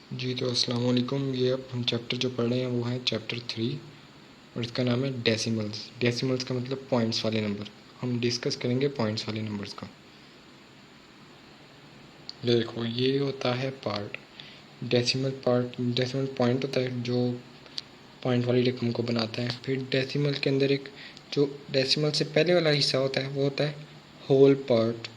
जी तो अस्सलाम वालेकुम। ये अब हम चैप्टर जो पढ़ रहे हैं वो है चैप्टर 3 और इसका नाम है डेसिमल्स। डेसिमल्स का मतलब पॉइंट्स वाले नंबर। हम डिस्कस करेंगे पॉइंट्स वाले नंबर्स का। ये देखो, ये होता है पार्ट। डेसिमल पॉइंट होता है जो पॉइंट वाली रकम को बनाता है। फिर डेसिमल के अंदर एक जो डेसिमल से पहले वाला हिस्सा होता है वो होता है होल पार्ट,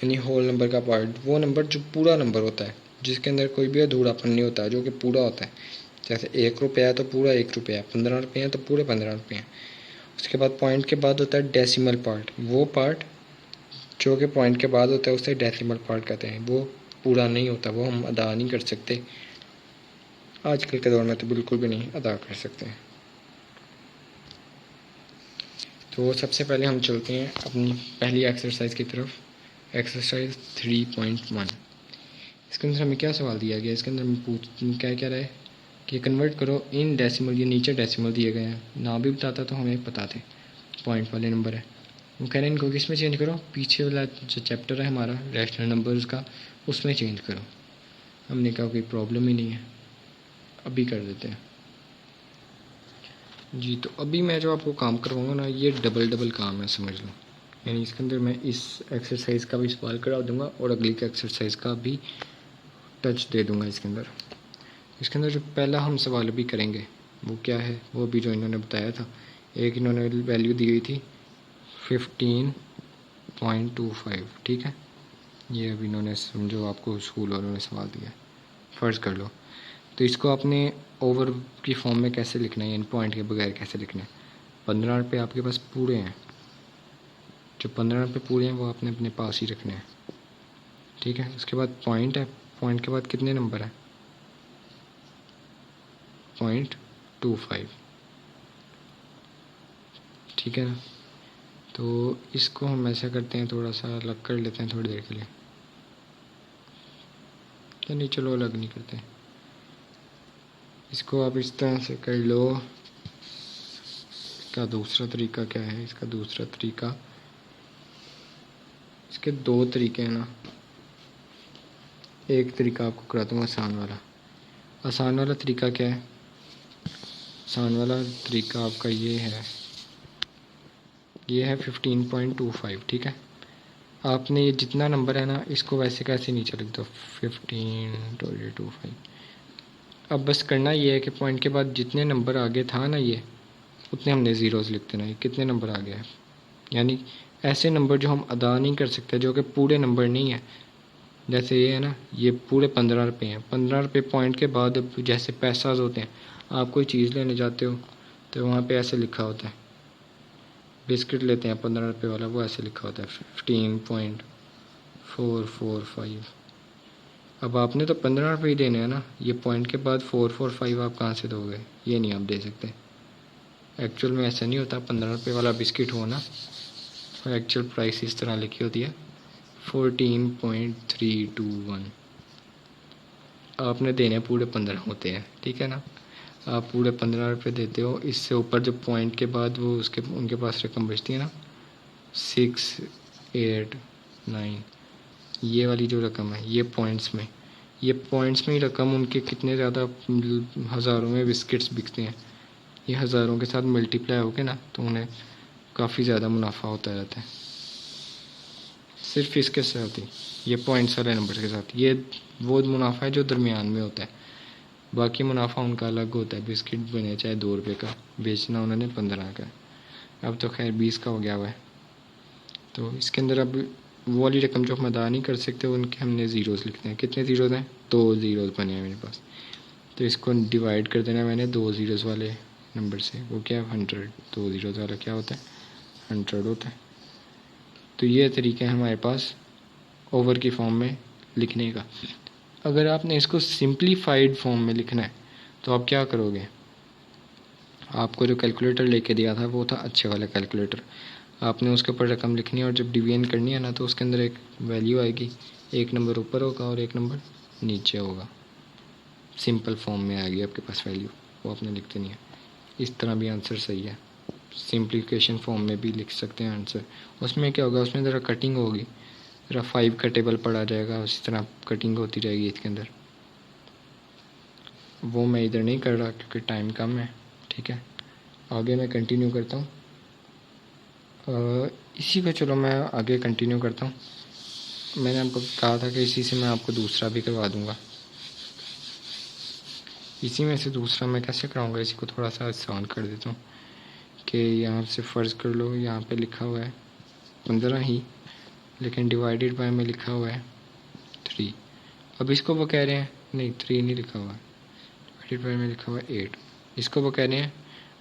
यानी होल नंबर का पार्ट। वो नंबर जो पूरा नंबर होता है, जिसके अंदर कोई भी अधूरापन नहीं होता, जो कि पूरा होता है। जैसे 1 रुपया है तो पूरा 1 रुपया, 15 रुपये हैं तो पूरे 15 रुपये हैं। उसके बाद पॉइंट के बाद होता है डेसिमल पार्ट। वो पार्ट जो कि पॉइंट के बाद होता है उसे डेसिमल पार्ट कहते हैं। वो पूरा नहीं होता, वो हम अदा नहीं कर सकते। आजकल के दौर में तो बिल्कुल भी नहीं अदा कर सकते हैं। तो सबसे पहले हम चलते हैं अपनी पहली एक्सरसाइज की तरफ। एक्सरसाइज 3.1। इसके अंदर हमें क्या सवाल दिया गया? इसके अंदर हमें क्या क्या रहा है कि कन्वर्ट करो इन डेसिमल। ये नीचे डेसिमल दिए गए हैं, ना भी बताता तो हमें पता थे पॉइंट वाले नंबर है। वो कह रहे हैं इनको किस में चेंज करो? पीछे वाला जो चैप्टर है हमारा रैशनल नंबर्स का, उसमें चेंज करो। हमने कहा कोई प्रॉब्लम ही नहीं है, अभी कर देते हैं। जी तो अभी मैं जो आपको काम करवाऊँगा ना, ये डबल डबल काम है, समझ लो। यानी इसके अंदर मैं इस एक्सरसाइज का भी सवाल करा दूंगा और अगली का एक्सरसाइज का भी टच दे दूंगा इसके अंदर। इसके अंदर जो पहला हम सवाल अभी करेंगे वो क्या है, वो भी जो इन्होंने बताया था। एक इन्होंने वैल्यू दी गई थी 15.25, ठीक है। ये अभी इन्होंने समझो आपको स्कूल वालों ने सवाल दिया है, फ़र्ज़ कर लो। तो इसको आपने ओवर की फॉर्म में कैसे लिखना है, यानी पॉइंट के बगैर कैसे लिखना है? 15 रुपये आपके पास पूरे हैं, जो 15 रुपये पूरे हैं वो आपने अपने पास ही रखने हैं, ठीक है। उसके बाद पॉइंट है, पॉइंट के बाद कितने नंबर है? 0.25, ठीक है ना। तो इसको हम ऐसा करते हैं, थोड़ा सा अलग कर लेते हैं थोड़ी देर के लिए। या नहीं, चलो अलग नहीं करते, इसको आप इस तरह से कर लो। इसका दूसरा तरीका क्या है? इसका दूसरा तरीका, इसके दो तरीके हैं ना। एक तरीका आपको कराता हूँ आसान वाला। आसान वाला तरीका क्या है? आसान वाला तरीका आपका ये है 15.25, ठीक है। आपने ये जितना नंबर है ना, इसको वैसे कैसे नीचे लिख दो 15.25। अब बस करना ये है कि पॉइंट के बाद जितने नंबर आगे था ना, ये उतने हमने ज़ीरोज़ लिख देना। ये कितने नंबर आ गया है, यानी ऐसे नंबर जो हम अदा नहीं कर सकते, जो कि पूरे नंबर नहीं है। जैसे ये है ना, ये पूरे 15 रुपये हैं। 15 रुपये पॉइंट के बाद जैसे पैसाज होते हैं, आप कोई चीज़ लेने जाते हो तो वहाँ पे ऐसे लिखा होता है। बिस्किट लेते हैं 15 रुपये वाला, वो ऐसे लिखा होता है 15.445। अब आपने तो 15 रुपये ही देने हैं ना, ये पॉइंट के बाद 445 आप कहाँ से दोगे? ये नहीं आप दे सकते। एक्चुअल में ऐसा नहीं होता। 15 रुपये वाला बिस्किट हो ना, और एक्चुअल प्राइस इस तरह लिखी होती है 14.321। आपने देने पूरे 15 होते हैं, ठीक है ना। आप पूरे 15 रुपये देते हो। इससे ऊपर जो पॉइंट के बाद वो उनके पास रकम बचती है ना, 689, ये वाली जो रकम है, ये पॉइंट्स में ही रकम उनके कितने ज़्यादा हज़ारों में बिस्किट्स बिकते हैं। ये हज़ारों के साथ मल्टीप्लाई हो के ना, तो उन्हें काफ़ी ज़्यादा मुनाफा होता रहता है। सिर्फ इसके साथ ही, ये पॉइंट्स वाले नंबर के साथ, ये वो मुनाफा है जो दरमियान में होता है। बाकी मुनाफा उनका अलग होता है। बिस्किट बने चाहे 2 रुपये का, बेचना उन्होंने 15 का। अब तो खैर 20 का हो गया हुआ है। तो इसके अंदर अब वो वाली रकम जो हम अदा नहीं कर सकते, उनके हमने ज़ीरोज़ लिखते हैं। कितने ज़ीरोज़ हैं? 2 ज़ीरोज़ बने हैं मेरे पास। तो इसको डिवाइड कर देना मैंने 2 ज़ीरोज़ वाले नंबर से। वो क्या है? 100। 2 ज़ीरोज़ वाला क्या होता है? 100 होता है। तो ये तरीका है हमारे पास ओवर की फॉर्म में लिखने का। अगर आपने इसको सिंप्लीफाइड फॉर्म में लिखना है तो आप क्या करोगे? आपको जो कैलकुलेटर लेके दिया था वो था अच्छे वाला कैलकुलेटर। आपने उसके ऊपर रकम लिखनी है और जब डिवीजन करनी है ना, तो उसके अंदर एक वैल्यू आएगी, एक नंबर ऊपर होगा और एक नंबर नीचे होगा। सिंपल फॉर्म में आएगी आपके पास वैल्यू, वो आपने लिख देनी है। इस तरह भी आंसर सही है। सिंप्लीफिकेशन फॉर्म में भी लिख सकते हैं आंसर। उसमें क्या होगा? उसमें ज़रा कटिंग होगी, ज़रा 5 का टेबल पढ़ा जाएगा, उसी तरह कटिंग होती रहेगी इसके अंदर। वो मैं इधर नहीं कर रहा क्योंकि टाइम कम है, ठीक है। आगे मैं कंटिन्यू करता हूँ। इसी को चलो मैं आगे कंटिन्यू करता हूँ। मैंने आपको कहा था कि इसी से मैं आपको दूसरा भी करवा दूँगा। इसी में से दूसरा मैं कैसे कराऊँगा, इसी को थोड़ा सा आसान कर देता हूँ कि यहाँ से फ़र्ज़ कर लो यहाँ पे लिखा हुआ है 15 ही, लेकिन डिवाइडेड बाय में लिखा हुआ है 3। अब इसको वो कह रहे हैं, नहीं 3 नहीं लिखा हुआ है, डिवाइडेड बाय में लिखा हुआ है 8। इसको वो कह रहे हैं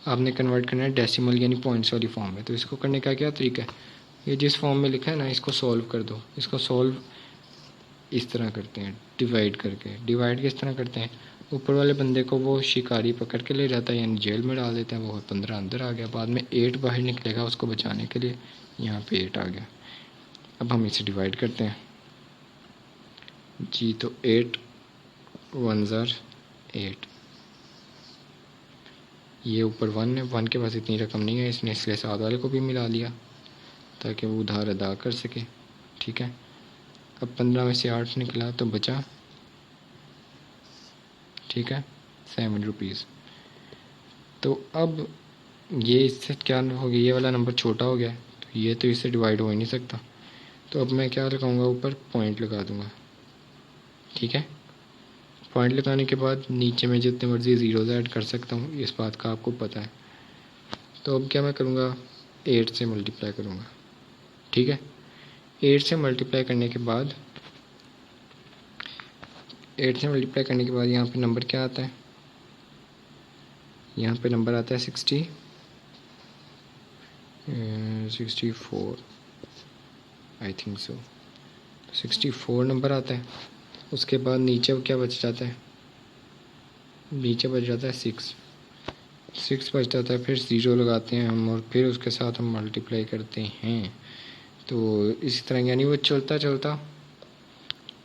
आपने कन्वर्ट करना है डेसिमल यानी पॉइंट्स वाली फॉर्म में। तो इसको करने का क्या तरीका है, ये जिस फॉर्म में लिखा है ना इसको सॉल्व कर दो। इसको सॉल्व इस तरह करते हैं डिवाइड करके। डिवाइड किस तरह करते हैं, ऊपर वाले बंदे को वो शिकारी पकड़ के ले जाता है यानी जेल में डाल देता है, वो 15 अंदर आ गया, बाद में 8 बाहर निकलेगा उसको बचाने के लिए, यहाँ पे 8 आ गया। अब हम इसे डिवाइड करते हैं जी। तो 8 1 ज़र 8, ये ऊपर 1 है, 1 के पास इतनी रकम नहीं है, इसने इसलिए साथ वाले को भी मिला लिया ताकि वो उधार अदा कर सके, ठीक है। अब 15 में से 8 निकला तो बचा, ठीक है, 7 रुपीज़। तो अब ये इससे क्या हो गया, ये वाला नंबर छोटा हो गया, तो ये तो इससे डिवाइड हो ही नहीं सकता। तो अब मैं क्या लगाऊंगा, ऊपर पॉइंट लगा दूंगा, ठीक है। पॉइंट लगाने के बाद नीचे में जितने मर्ज़ी ज़ीरोज़ ऐड कर सकता हूँ, इस बात का आपको पता है। तो अब क्या मैं करूँगा, 8 से मल्टीप्लाई करूँगा, ठीक है। 8 से मल्टीप्लाई करने के बाद 8 से मल्टीप्लाई करने के बाद यहाँ पे नंबर क्या आता है, यहाँ पे नंबर आता है 64 आई थिंक सो, 64 नंबर आता है। उसके बाद नीचे क्या बच जाता है, नीचे बच जाता है 6 बच जाता है, फिर ज़ीरो लगाते हैं हम और फिर उसके साथ हम मल्टीप्लाई करते हैं। तो इसी तरह यानी वो चलता चलता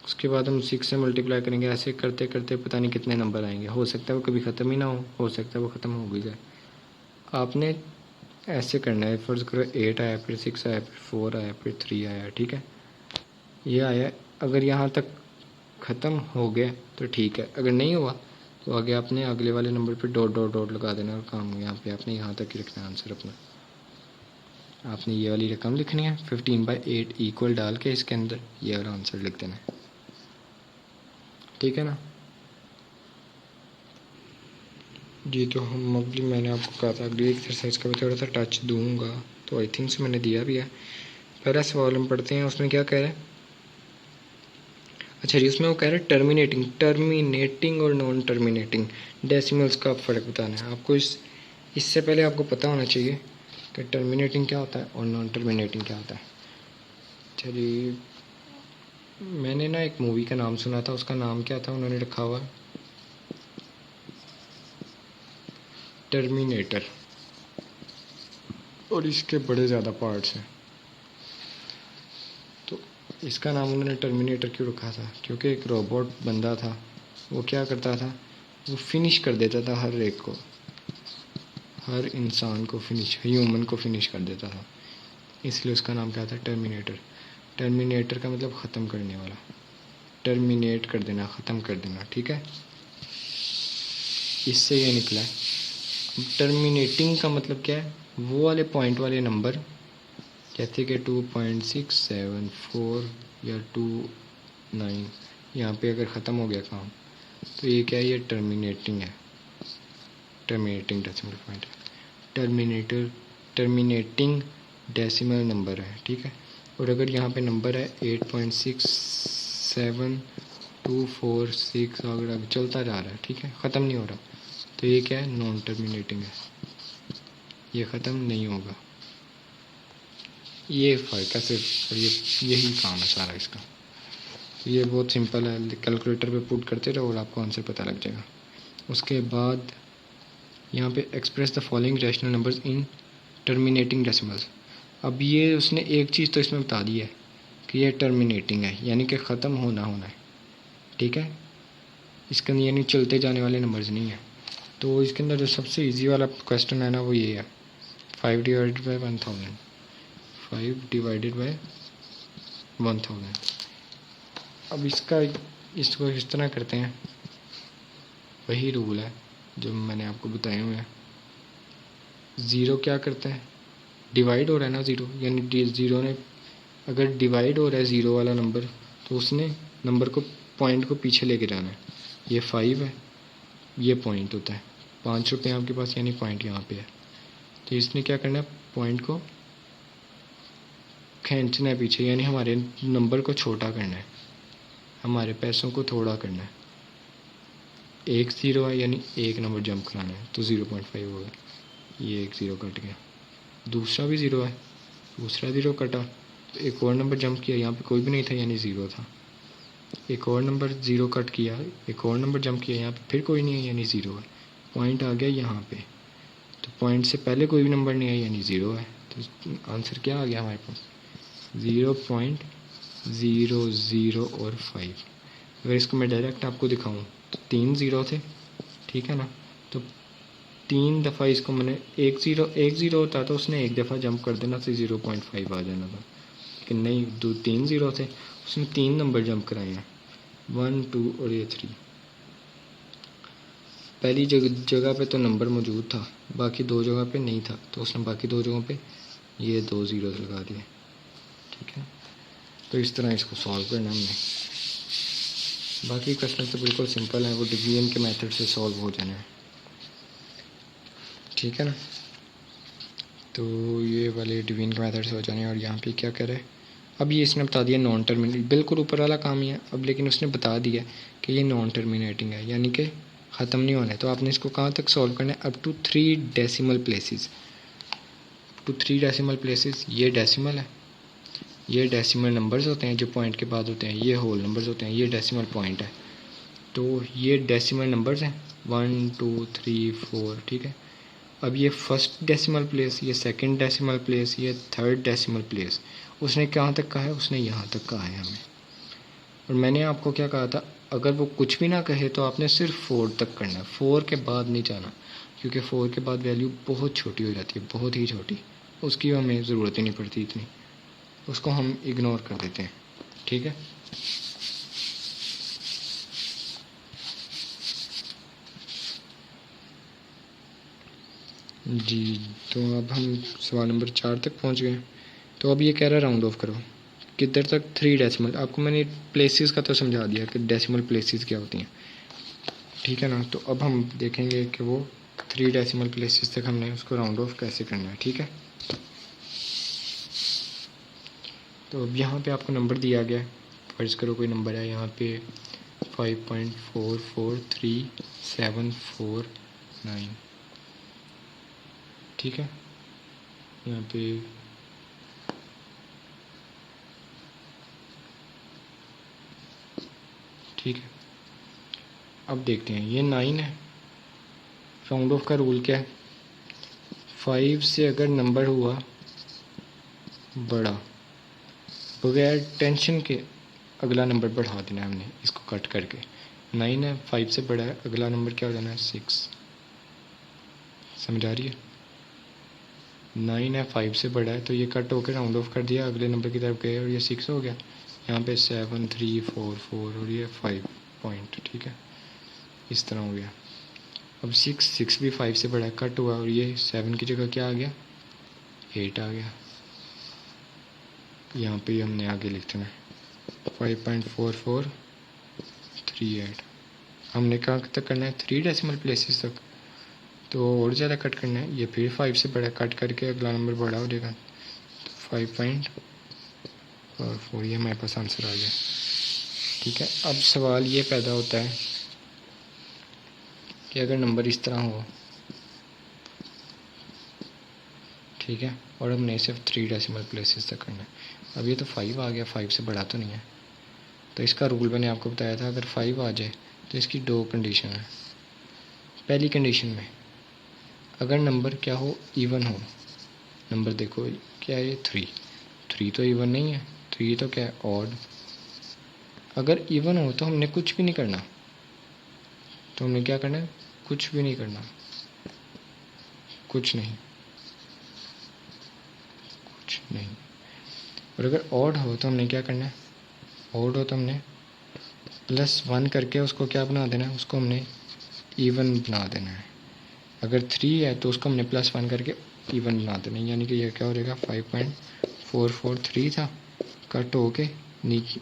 उसके बाद हम 6 से मल्टीप्लाई करेंगे, ऐसे करते करते पता नहीं कितने नंबर आएंगे। हो सकता है वो कभी ख़त्म ही ना हो सकता है वो ख़त्म हो भी जाए। आपने ऐसे करना है, फ़र्ज़ करो 8 आया, फिर 6 आया, फिर 4 आया, फिर 3 आया, ठीक है, ये आया। अगर यहाँ तक ख़त्म हो गया तो ठीक है, अगर नहीं हुआ तो आगे आपने अगले वाले नंबर पे डॉट डॉट डॉट लगा देना और काम यहाँ पे आपने यहाँ तक ही रखना है आंसर अपना। आपने ये वाली रकम लिखनी है 15/8 इक्वल डाल के इसके अंदर ये वाला आंसर लिख देना है, ठीक है ना जी। तो हम अगली, मैंने आपको कहा था अगली एक्सरसाइज का भी थोड़ा सा टच दूंगा, तो आई थिंक से मैंने दिया भी है। पहला सवाल हम पढ़ते हैं, उसमें क्या कह रहा है, अच्छा जी, उसमें वो कह रहे हैं टर्मिनेटिंग और नॉन टर्मिनेटिंग डेसिमल्स का फ़र्क बताना है आपको। इससे पहले आपको पता होना चाहिए कि टर्मिनेटिंग क्या होता है और नॉन टर्मिनेटिंग क्या होता है। अच्छा जी, मैंने ना एक मूवी का नाम सुना था, उसका नाम क्या था, उन्होंने रखा हुआ टर्मिनेटर, और इसके बड़े ज़्यादा पार्ट्स हैं। तो इसका नाम उन्होंने टर्मिनेटर क्यों रखा था, क्योंकि एक रोबोट बंदा था, वो क्या करता था, वो फिनिश कर देता था हर एक को, हर इंसान को फिनिश, ह्यूमन को फिनिश कर देता था, इसलिए उसका नाम क्या था, टर्मिनेटर। टर्मिनेटर का मतलब ख़त्म करने वाला, टर्मिनेट कर देना, ख़त्म कर देना, ठीक है, इससे ये निकला है। टर्मिनेटिंग का मतलब क्या है, वो वाले पॉइंट वाले नंबर जैसे कि 2.674 या 29, यहाँ पे अगर ख़त्म हो गया काम तो ये क्या है, ये टर्मिनेटिंग है, टर्मिनेटिंग डेसिमल पॉइंट है, टर्मिनेटिंग डेसिमल नंबर है, ठीक है। और अगर यहाँ पे नंबर है 8.67246, अगर चलता जा रहा है, ठीक है, ख़त्म नहीं हो रहा, तो ये क्या है, नॉन टर्मिनेटिंग है, ये ख़त्म नहीं होगा। ये फ़र्क है सिर्फ, और यही काम है सारा इसका। ये बहुत सिंपल है, कैलकुलेटर पे पुट करते रहो और आपको आंसर पता लग जाएगा। उसके बाद यहाँ पे express the following rational numbers in terminating decimals. अब ये उसने एक चीज़ तो इसमें बता दी है कि ये टर्मिनेटिंग है, यानी कि ख़त्म होना है, ठीक है, इसके अंदर यानी चलते जाने वाले नंबर्स नहीं है। तो इसके अंदर जो सबसे ईजी वाला क्वेश्चन है ना, वो ये है 5 डिवाइडेड बाई 1000, 5 डिवाइडेड बाई 1000। अब इसको इस तरह करते हैं वही रूल है जो मैंने आपको बताए हुए हैं। ज़ीरो क्या करता है, डिवाइड हो रहा है ना ज़ीरो, यानी ज़ीरो ने अगर डिवाइड हो रहा है ज़ीरो वाला नंबर तो उसने नंबर को पॉइंट को पीछे लेके जाना है। ये 5 है, ये पॉइंट होता है, 5 रुपये आपके पास यानी पॉइंट यहाँ पे है। तो इसने क्या करना है, पॉइंट को खींचना है पीछे, यानी हमारे नंबर को छोटा करना है, हमारे पैसों को थोड़ा करना है। एक ज़ीरो है यानी एक नंबर जंप कराना है, तो 0.5 होगा। ये एक ज़ीरो कट गया, दूसरा भी ज़ीरो है, दूसरा ज़ीरो कटा, तो एक और नंबर जंप किया, यहाँ पे कोई भी नहीं था यानी ज़ीरो था। एक और नंबर ज़ीरो कट किया, एक और नंबर जंप किया, यहाँ पे फिर कोई नहीं है यानी ज़ीरो है। पॉइंट आ गया यहाँ पे, तो पॉइंट से पहले कोई भी नंबर नहीं है यानी ज़ीरो है। तो आंसर क्या आ गया हमारे पास, 0.00 और 5। अगर इसको मैं डायरेक्ट आपको दिखाऊं तो 3 ज़ीरो थे, ठीक है ना, तो 3 दफ़ा इसको मैंने एक ज़ीरो होता तो उसने एक दफ़ा जंप कर देना तो 0.5 आ जाना था, लेकिन नहीं, 3 ज़ीरो थे, उसने 3 नंबर जंप कराए हैं, 1 2 और ये 3। पहली जगह पे तो नंबर मौजूद था, बाकी 2 जगह पे नहीं था, तो उसने बाकी 2 जगहों पे ये 2 ज़ीरो लगा दिए, ठीक है। तो इस तरह इसको सॉल्व करना हमने। बाकी क्वेश्चन तो बिल्कुल सिंपल है, वो डिवीजन के मेथड से सॉल्व हो जाना है, ठीक है ना। तो ये वाले डिवीजन के मेथड से हो जाने हैं। और यहाँ पे क्या कह रहा है, अब ये इसने बता दिया नॉन टर्मिनेटिंग, बिल्कुल ऊपर वाला काम ही है अब, लेकिन उसने बता दिया कि ये नॉन टर्मिनेटिंग है, यानी कि ख़त्म नहीं होना है। तो आपने इसको कहाँ तक सॉल्व करना है, up to 3 decimal places, to 3 decimal places. ये डेसिमल है, ये डेसिमल नंबर्स होते हैं जो पॉइंट के बाद होते हैं, ये होल नंबर्स होते हैं, ये डेसिमल पॉइंट है। तो ये डेसिमल नंबर्स हैं 1 2 3 4, ठीक है। अब ये फर्स्ट डेसिमल प्लेस, ये सेकंड डेसिमल प्लेस, ये थर्ड डेसिमल प्लेस, उसने कहाँ तक कहा है, उसने यहाँ तक कहा है हमें। और मैंने आपको क्या कहा था, अगर वो कुछ भी ना कहे तो आपने सिर्फ 4 तक करना है, 4 के बाद नहीं जाना, क्योंकि 4 के बाद वैल्यू बहुत छोटी हो जाती है, बहुत ही छोटी, उसकी हमें ज़रूरत ही नहीं पड़ती इतनी, उसको हम इग्नोर कर देते हैं, ठीक है। जी, तो अब हम सवाल नंबर 4 तक पहुंच गए। तो अब ये कह रहा है राउंड ऑफ करो, किधर तक, 3 डेसिमल। आपको मैंने प्लेसेस का तो समझा दिया कि डेसिमल प्लेसेस क्या होती हैं, ठीक है ना। तो अब हम देखेंगे कि वो 3 डेसिमल प्लेसेस तक हमने उसको राउंड ऑफ कैसे करना है, ठीक है। तो अब यहाँ पे आपको नंबर दिया गया है, फर्ज़ करो कोई नंबर है यहाँ पे 5.443749, ठीक है। यहाँ पे ठीक है, अब देखते हैं, ये 9 है। राउंड ऑफ का रूल क्या है, 5 से अगर नंबर हुआ बड़ा, बगैर टेंशन के अगला नंबर बढ़ा देना है हमने, इसको कट करके। 9 है, 5 से बड़ा है, अगला नंबर क्या हो जाना है, 6। समझ आ रही है, 9 है, 5 से बड़ा है, तो ये कट होकर राउंड ऑफ कर दिया, अगले नंबर की तरफ गए और ये 6 हो गया। यहाँ पे 7 3 4 4 और ये 5 पॉइंट, ठीक है, इस तरह हो गया। अब 6 भी 5 से बड़ा है, कट हुआ और ये 7 की जगह क्या आ गया, 8 आ गया। यहाँ पे हमने आगे लिख देना 5.4438। हमने कहाँ तक करना है, 3 डेसिमल प्लेसेस तक, तो और ज़्यादा कट करना है। ये फिर 5 से बड़ा कट करके अगला नंबर बड़ा हो जाएगा, तो 5.44, ये हमारे पास आंसर आ गया, ठीक है। अब सवाल ये पैदा होता है कि अगर नंबर इस तरह हो, ठीक है, और हमने सिर्फ 3 डेसिमल प्लेसेस तक करना है। अब ये तो 5 आ गया, 5 से बड़ा तो नहीं है, तो इसका रूल मैंने आपको बताया था, अगर 5 आ जाए तो इसकी 2 कंडीशन है। पहली कंडीशन में अगर नंबर क्या हो, इवन हो, नंबर देखो क्या है, ये 3 तो इवन नहीं है, 3 तो क्या है, ऑड। अगर इवन हो तो हमने कुछ भी नहीं करना, तो हमने क्या करना है, कुछ भी नहीं करना, कुछ नहीं, कुछ नहीं। और अगर ऑड हो तो हमने क्या करना है, ऑड हो तो हमने +1 करके उसको क्या बना देना है, उसको हमने इवन बना देना है। अगर 3 है तो उसको हमने +1 करके इवन बना देना है, यानी कि यह क्या हो जाएगा 5.443 था, कट हो के नीचे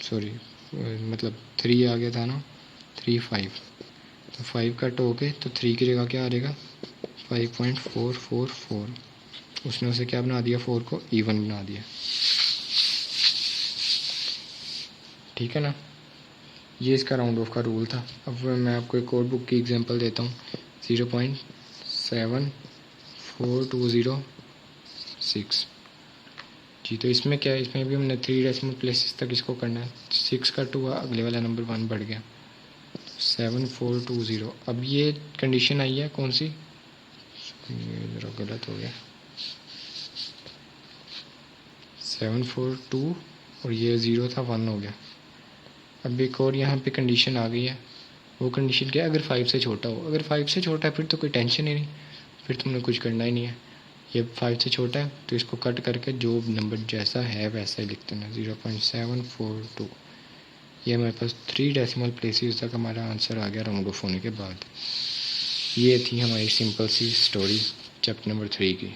सॉरी मतलब 3 आ गया था ना, 3 5, तो 5 कट हो के तो 3 की जगह क्या आ जाएगा 5.444। उसने उसे क्या बना दिया, 4 को इवन बना दिया। ठीक है ना, ये इसका राउंड ऑफ का रूल था। अब मैं आपको एक और बुक की एग्जांपल देता हूँ, 0.74206 जी। तो इसमें क्या है, इसमें भी हमने 3 डेसिमल प्लेसेस तक इसको करना है। 6 का 2 अगले वाला नंबर 1 बढ़ गया, 7420। अब ये कंडीशन आई है कौन सी, ये ज़रा गलत हो गया, 742 और ये 0 था 1 हो गया। अब एक और यहाँ पे कंडीशन आ गई है, वो कंडीशन क्या है, अगर 5 से छोटा हो। अगर 5 से छोटा है फिर तो कोई टेंशन ही नहीं, फिर तुमने कुछ करना ही नहीं है। ये 5 से छोटा है तो इसको कट करके जो नंबर जैसा है वैसा ही लिख देना, 0.742। ये हमारे पास 3 डेसिमल प्लेसेस तक हमारा आंसर आ गया राउंड ऑफ होने के बाद। ये थी हमारी सिंपल सी स्टोरी चैप्टर नंबर 3 की।